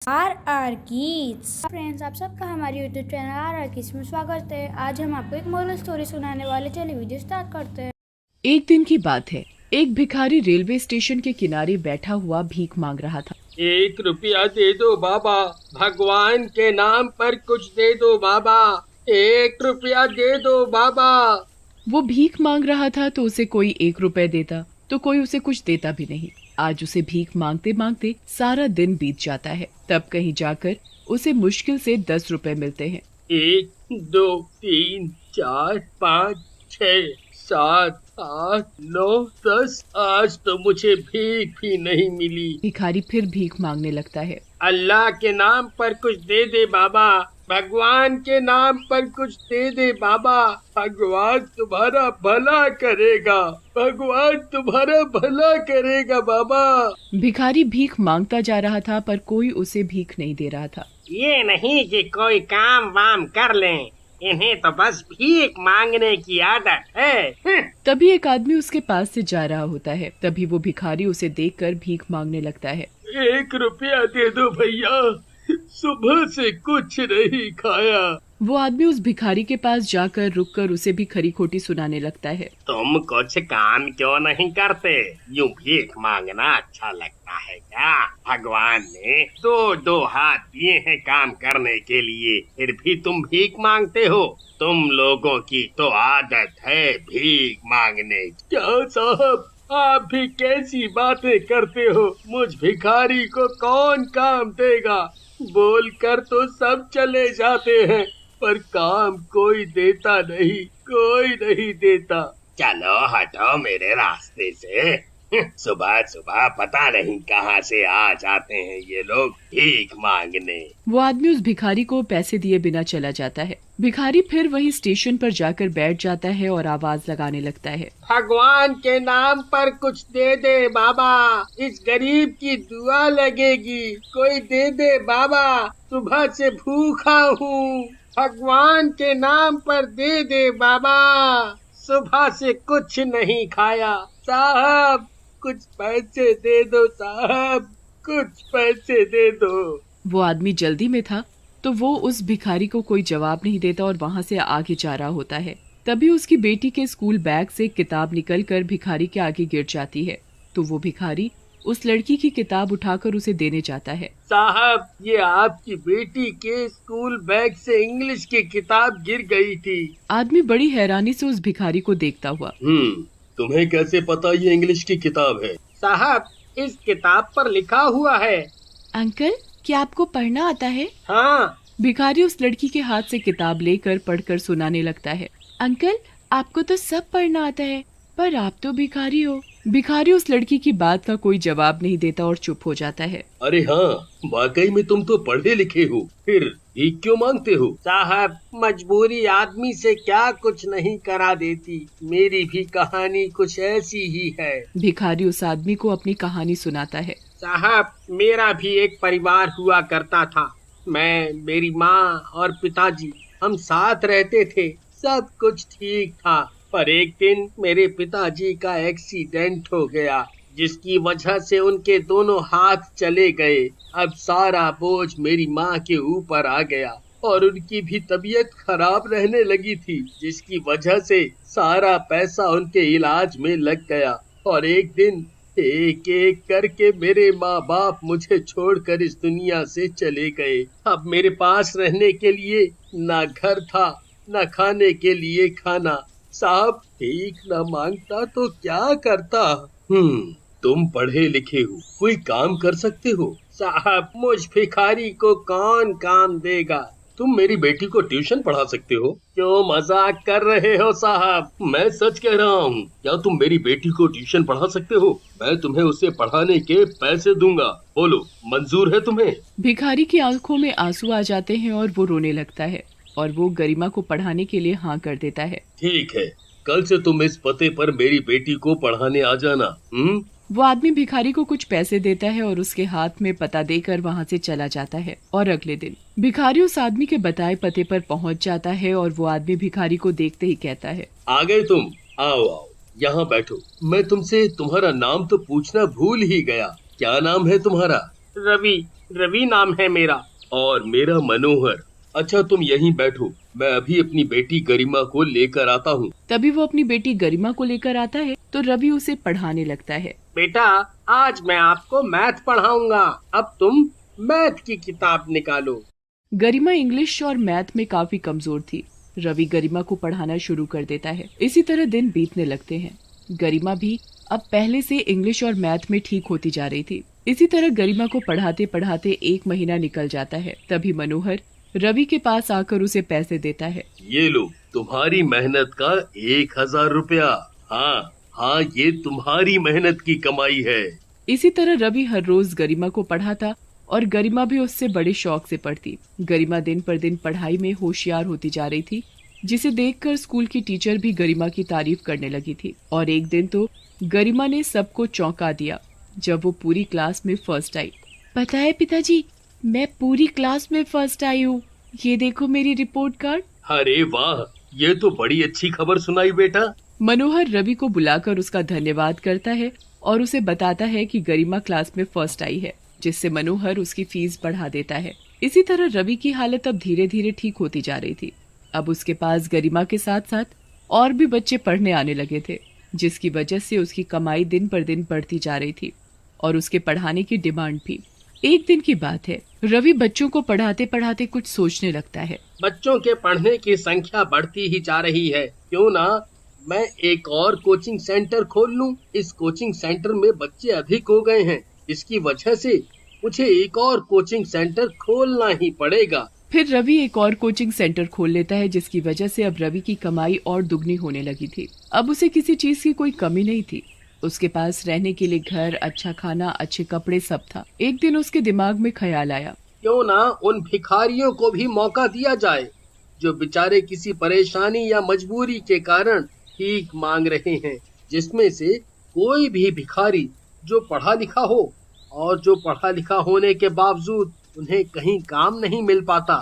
RR Kids friends, आप सबका हमारे YouTube चैनल RR Kids में स्वागत है। आज हम आपको एक मोरल स्टोरी सुनाने वाले, चलिए वीडियो स्टार्ट करते हैं। एक दिन की बात है। एक भिखारी रेलवे स्टेशन के किनारे बैठा हुआ भीख मांग रहा था। 1 रुपया दे दो बाबा, भगवान के नाम पर कुछ दे दो बाबा, 1 रुपया दे दो बाबा। वो भीख मांग रहा था तो उसे कोई 1 रुपए देता तो कोई उसे कुछ देता भी नहीं। आज उसे भीख मांगते मांगते सारा दिन बीत जाता है। तब कहीं जाकर उसे मुश्किल से 10 रुपए मिलते हैं। 1, 2, 3, 4, 5, 6, 7, 8, 9, 10। आज तो मुझे भीख भी नहीं मिली। भिखारी फिर भीख मांगने लगता है। अल्लाह के नाम पर कुछ दे दे बाबा, भगवान के नाम पर कुछ दे दे बाबा, भगवान तुम्हारा भला करेगा, भगवान तुम्हारा भला करेगा बाबा। भिखारी भीख मांगता जा रहा था पर कोई उसे भीख नहीं दे रहा था। ये नहीं कि कोई काम वाम कर लें, इन्हें तो बस भीख मांगने की आदत है। तभी एक आदमी उसके पास से जा रहा होता है। तभी वो भिखारी उसे देखकर भीख मांगने लगता है। 1 रुपया दे दो भैया, सुबह से कुछ नहीं खाया। वो आदमी उस भिखारी के पास जाकर रुककर उसे भी खरी खोटी सुनाने लगता है। तुम कुछ काम क्यों नहीं करते? यूं भीख मांगना अच्छा लगता है क्या? भगवान ने दो हाथ दिए हैं काम करने के लिए, फिर भी तुम भीख मांगते हो। तुम लोगों की तो आदत है भीख मांगने। क्या साहब, आप भी कैसी बातें करते हो? मुझ भिखारी को कौन काम देगा? बोलकर तो सब चले जाते हैं, पर काम कोई देता नहीं, कोई नहीं देता। चलो हटो मेरे रास्ते से। सुबह सुबह पता नहीं कहाँ से आ जाते हैं ये लोग भीख मांगने। वो आदमी उस भिखारी को पैसे दिए बिना चला जाता है। भिखारी फिर वही स्टेशन पर जाकर बैठ जाता है और आवाज लगाने लगता है। भगवान के नाम पर कुछ दे दे बाबा, इस गरीब की दुआ लगेगी, कोई दे दे बाबा, सुबह से भूखा हूँ। भगवान के नाम पर दे दे बाबा, सुबह से कुछ नहीं खाया। साहब कुछ पैसे दे दो, साहब कुछ पैसे दे दो। वो आदमी जल्दी में था तो वो उस भिखारी को कोई जवाब नहीं देता और वहाँ से आगे जा रहा होता है। तभी उसकी बेटी के स्कूल बैग से किताब निकलकर भिखारी के आगे गिर जाती है। तो वो भिखारी उस लड़की की किताब उठाकर उसे देने जाता है। साहब, ये आपकी बेटी के स्कूल बैग से इंग्लिश की किताब गिर गई थी। आदमी बड़ी हैरानी से उस भिखारी को देखता हुआ। तुम्हें कैसे पता ये इंग्लिश की किताब है? साहब, इस किताब पर लिखा हुआ है। अंकल, क्या आपको पढ़ना आता है? हाँ। भिखारी उस लड़की के हाथ से किताब लेकर पढ़कर सुनाने लगता है। अंकल, आपको तो सब पढ़ना आता है, पर आप तो भिखारी हो। भिखारी उस लड़की की बात का कोई जवाब नहीं देता और चुप हो जाता है। अरे हाँ, वाकई में तुम तो पढ़े लिखे हो, फिर भीख क्यों मांगते हो? साहब, मजबूरी आदमी से क्या कुछ नहीं करा देती। मेरी भी कहानी कुछ ऐसी ही है। भिखारी उस आदमी को अपनी कहानी सुनाता है। साहब, मेरा भी एक परिवार हुआ करता था। मैं, मेरी माँ और पिताजी, हम साथ रहते थे। सब कुछ ठीक था, पर एक दिन मेरे पिताजी का एक्सीडेंट हो गया, जिसकी वजह से उनके दोनों हाथ चले गए। अब सारा बोझ मेरी माँ के ऊपर आ गया और उनकी भी तबीयत खराब रहने लगी थी, जिसकी वजह से सारा पैसा उनके इलाज में लग गया। और एक दिन एक एक करके मेरे माँ बाप मुझे छोड़कर इस दुनिया से चले गए। अब मेरे पास रहने के लिए ना घर था, न खाने के लिए खाना। साहब, भीख न मांगता तो क्या करता? तुम पढ़े लिखे हो, कोई काम कर सकते हो। साहब, मुझ भिखारी को कौन काम देगा? तुम मेरी बेटी को ट्यूशन पढ़ा सकते हो। क्यों मजाक कर रहे हो साहब? मैं सच कह रहा हूँ। क्या तुम मेरी बेटी को ट्यूशन पढ़ा सकते हो? मैं तुम्हें उसे पढ़ाने के पैसे दूंगा। बोलो, मंजूर है तुम्हें? भिखारी की आंखों में आंसू आ जाते हैं और वो रोने लगता है और वो गरिमा को पढ़ाने के लिए हाँ कर देता है। ठीक है, कल से तुम इस पते पर मेरी बेटी को पढ़ाने आ जाना। वो आदमी भिखारी को कुछ पैसे देता है और उसके हाथ में पता देकर वहाँ से चला जाता है। और अगले दिन भिखारी उस आदमी के बताए पते पर पहुँच जाता है और वो आदमी भिखारी को देखते ही कहता है, आ गए तुम? आओ आओ, यहाँ बैठो। मैं तुमसे तुम्हारा नाम तो पूछना भूल ही गया। क्या नाम है तुम्हारा? रवि। रवि नाम है मेरा। और मेरा मनोहर। अच्छा तुम यहीं बैठो, मैं अभी अपनी बेटी गरिमा को लेकर आता हूँ। तभी वो अपनी बेटी गरिमा को लेकर आता है तो रवि उसे पढ़ाने लगता है। बेटा, आज मैं आपको मैथ पढ़ाऊंगा। अब तुम मैथ की किताब निकालो। गरिमा इंग्लिश और मैथ में काफी कमजोर थी। रवि गरिमा को पढ़ाना शुरू कर देता है। इसी तरह दिन बीतने लगते हैं। गरिमा भी अब पहले से इंग्लिश और मैथ में ठीक होती जा रही थी। इसी तरह गरिमा को पढ़ाते पढ़ाते 1 महीना निकल जाता है। तभी मनोहर रवि के पास आकर उसे पैसे देता है। ये लो तुम्हारी मेहनत का 1000 रुपया। हाँ, ये तुम्हारी मेहनत की कमाई है। इसी तरह रवि हर रोज गरिमा को पढ़ाता और गरिमा भी उससे बड़े शौक से पढ़ती। गरिमा दिन पर दिन पढ़ाई में होशियार होती जा रही थी, जिसे देखकर स्कूल की टीचर भी गरिमा की तारीफ करने लगी थी। और एक दिन तो गरिमा ने सबको चौंका दिया जब वो पूरी क्लास में फर्स्ट आई। पता है पिताजी, मैं पूरी क्लास में फर्स्ट आई हूँ। ये देखो मेरी रिपोर्ट कार्ड। अरे वाह, ये तो बड़ी अच्छी खबर सुनाई बेटा। मनोहर रवि को बुलाकर उसका धन्यवाद करता है और उसे बताता है कि गरिमा क्लास में फर्स्ट आई है, जिससे मनोहर उसकी फीस बढ़ा देता है। इसी तरह रवि की हालत अब धीरे धीरे ठीक होती जा रही थी। अब उसके पास गरिमा के साथ साथ और भी बच्चे पढ़ने आने लगे थे, जिसकी वजह से उसकी कमाई दिन पर दिन बढ़ती जा रही थी और उसके पढ़ाने की डिमांड भी। एक दिन की बात है, रवि बच्चों को पढ़ाते पढ़ाते कुछ सोचने लगता है। बच्चों के पढ़ने की संख्या बढ़ती ही जा रही है, क्यों ना मैं एक और कोचिंग सेंटर खोल लूं। इस कोचिंग सेंटर में बच्चे अधिक हो गए हैं, इसकी वजह से मुझे एक और कोचिंग सेंटर खोलना ही पड़ेगा। फिर रवि एक और कोचिंग सेंटर खोल लेता है, जिसकी वजह से अब रवि की कमाई और दुगनी होने लगी थी। अब उसे किसी चीज की कोई कमी नहीं थी। उसके पास रहने के लिए घर, अच्छा खाना, अच्छे कपड़े सब था। एक दिन उसके दिमाग में ख्याल आया, क्यों ना उन भिखारियों को भी मौका दिया जाए जो बेचारे किसी परेशानी या मजबूरी के कारण भीख मांग रहे हैं। जिसमें से कोई भी भिखारी जो पढ़ा लिखा हो और जो पढ़ा लिखा होने के बावजूद उन्हें कहीं काम नहीं मिल पाता,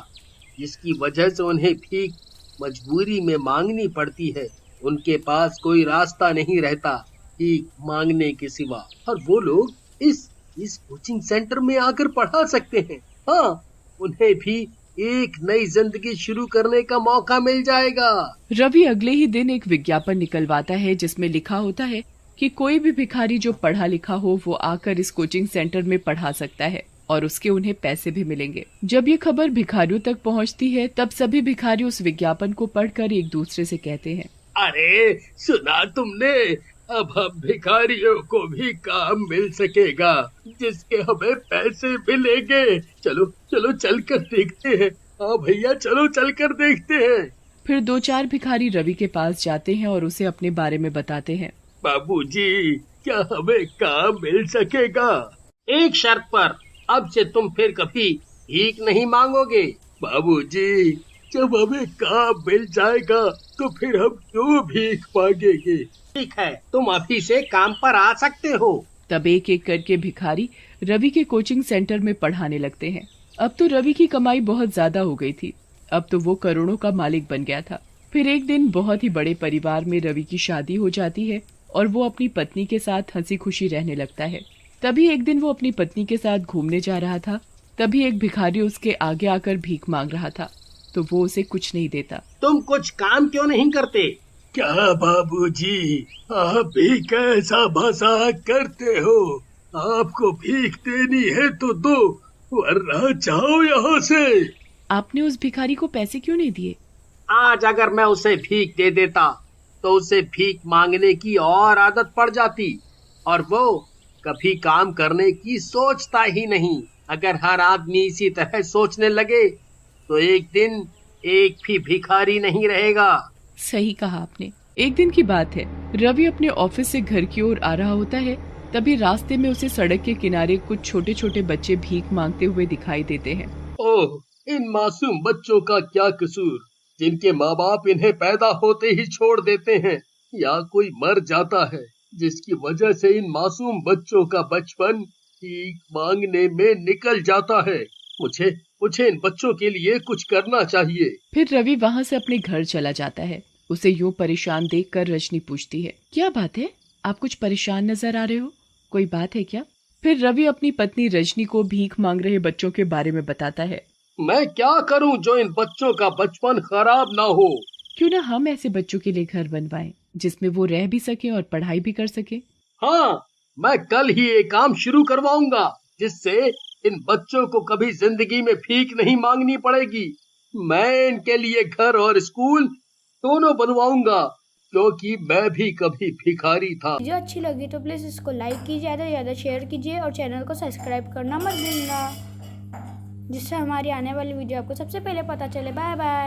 जिसकी वजह से उन्हें भीख मजबूरी में मांगनी पड़ती है। उनके पास कोई रास्ता नहीं रहता भीख मांगने के सिवा, और वो लोग इस कोचिंग सेंटर में आकर पढ़ा सकते हैं। हाँ, उन्हें भी एक नई जिंदगी शुरू करने का मौका मिल जाएगा। रवि अगले ही दिन एक विज्ञापन निकलवाता है, जिसमें लिखा होता है कि कोई भी भिखारी जो पढ़ा लिखा हो वो आकर इस कोचिंग सेंटर में पढ़ा सकता है और उसके उन्हें पैसे भी मिलेंगे। जब ये खबर भिखारियों तक पहुंचती है, तब सभी भिखारी उस विज्ञापन को पढ़कर एक दूसरे से कहते हैं, अरे सुना तुमने, अब हम भिखारियों को भी काम मिल सकेगा जिसके हमें पैसे मिलेंगे। चलो चलो चल कर देखते हैं। हाँ भैया, चलो चल कर देखते हैं। फिर 2-4 भिखारी रवि के पास जाते हैं और उसे अपने बारे में बताते हैं। बाबूजी, क्या हमें काम मिल सकेगा? एक शर्त पर, अब से तुम फिर कभी भीख नहीं मांगोगे। बाबूजी, जब हमें काम मिल जाएगा तो फिर हम क्यों भीख मांगेंगे? ठीक है, तुम अभी से काम पर आ सकते हो। तब एक एक करके भिखारी रवि के कोचिंग सेंटर में पढ़ाने लगते हैं। अब तो रवि की कमाई बहुत ज्यादा हो गई थी। अब तो वो करोड़ों का मालिक बन गया था। फिर एक दिन बहुत ही बड़े परिवार में रवि की शादी हो जाती है और वो अपनी पत्नी के साथ हंसी खुशी रहने लगता है। तभी एक दिन वो अपनी पत्नी के साथ घूमने जा रहा था। तभी एक भिखारी उसके आगे आकर भीख मांग रहा था, तो वो उसे कुछ नहीं देता। तुम कुछ काम क्यों नहीं करते? क्या बाबूजी, आप भी कैसा मजाक करते हो? आपको भीख देनी है तो दो, वरना जाओ यहाँ से। आपने उस भिखारी को पैसे क्यों नहीं दिए? आज अगर मैं उसे भीख दे देता तो उसे भीख मांगने की और आदत पड़ जाती और वो कभी काम करने की सोचता ही नहीं। अगर हर आदमी इसी तरह सोचने लगे तो एक दिन एक भी भिखारी नहीं रहेगा। सही कहा आपने। एक दिन की बात है, रवि अपने ऑफिस से घर की ओर आ रहा होता है। तभी रास्ते में उसे सड़क के किनारे कुछ छोटे छोटे बच्चे भीख मांगते हुए दिखाई देते हैं। ओह, इन मासूम बच्चों का क्या कसूर, जिनके माँ बाप इन्हें पैदा होते ही छोड़ देते हैं या कोई मर जाता है, जिसकी वजह से इन मासूम बच्चों का बचपन भीख मांगने में निकल जाता है। मुझे इन बच्चों के लिए कुछ करना चाहिए। फिर रवि वहाँ से अपने घर चला जाता है। उसे यूं परेशान देखकर रजनी पूछती है, क्या बात है, आप कुछ परेशान नजर आ रहे हो, कोई बात है क्या? फिर रवि अपनी पत्नी रजनी को भीख मांग रहे बच्चों के बारे में बताता है। मैं क्या करूं जो इन बच्चों का बचपन खराब ना हो। क्यों ना हम ऐसे बच्चों के लिए घर बनवाएं जिसमें वो रह भी सके और पढ़ाई भी कर सके। हाँ, मैं कल ही एक काम शुरू करवाऊंगा जिससे इन बच्चों को कभी जिंदगी में भीख नहीं मांगनी पड़ेगी। मैं इनके लिए घर और स्कूल दोनों बनवाऊंगा, क्योंकि मैं भी कभी भिखारी था। वीडियो अच्छी लगी तो प्लीज़ इसको लाइक कीजिए, ज़्यादा से ज़्यादा शेयर कीजिए और चैनल को सब्सक्राइब करना मत भूलना, जिससे हमारी आने वाली वीडियो आपको सबसे पहले पता चले। Bye bye.